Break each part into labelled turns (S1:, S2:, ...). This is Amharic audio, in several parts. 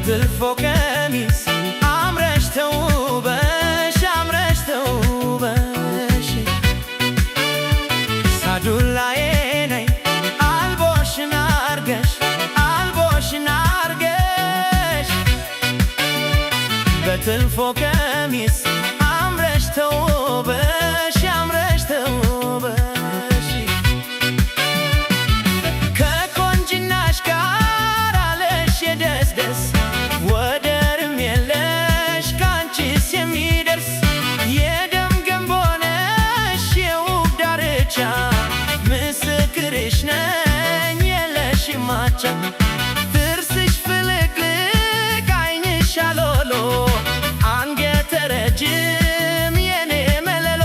S1: በጥልፎ ቀሚስ አምረሽ ተውበሽ ሳዱላዬ ነይ አልቦሽን አርገሽ በጥልፎ ቀሚስ አምረሽ ተውበሽ ከቆንጅናሽ ጋር አለሽ የደስደስ ወደርም የለሽ ካንቺስ የሚደርስ የደም ገንቦ ነሽ የውብ ዳርቻ ምስክርሽ ነኝ የለሽም አቻ ጥርስሽ ፍልቅልቅ ዓይንሽ አሎሎ አንገተ ረጅም የኔ መለሎ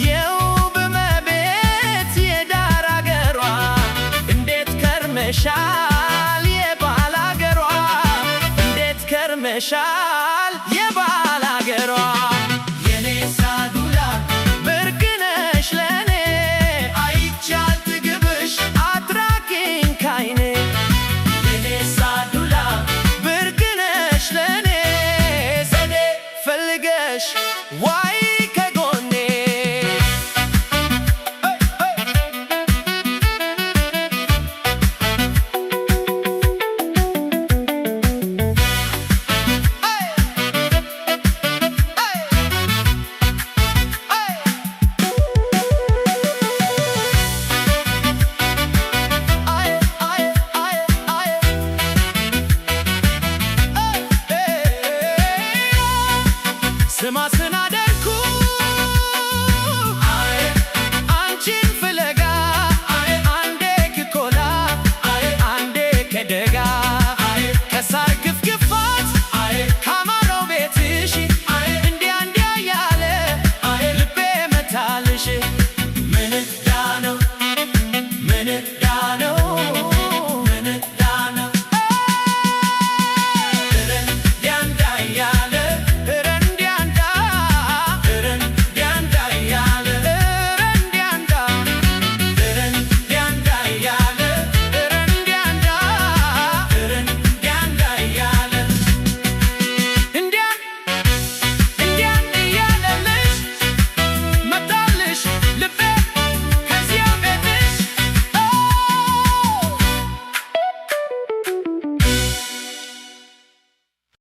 S1: የውብ እመቤት የዳር አገሯ እንዴት ከርመሻል የባል አገሯ እንዴት ከርመሻል የባል አገሯ የኔ ሳዱላ ብርቅ ነሽ ለኔ አይቻል ትግብሽ አትራቂኝ ካይኔ የኔ ሳዱላ ብርቅ ነሽ ለኔ ዘዴ ፈልገሽ ዋይ ከጎኔ ስማ ስናደርኩ አንቺን ፍለጋ አንዴ ክኮላ አንዴ ከደጋ ከሳር ግፍግፋት ካማረው ቤትሽ እንዲያ ያለ ልቤ መታልሽ ምን ዕዳ ነው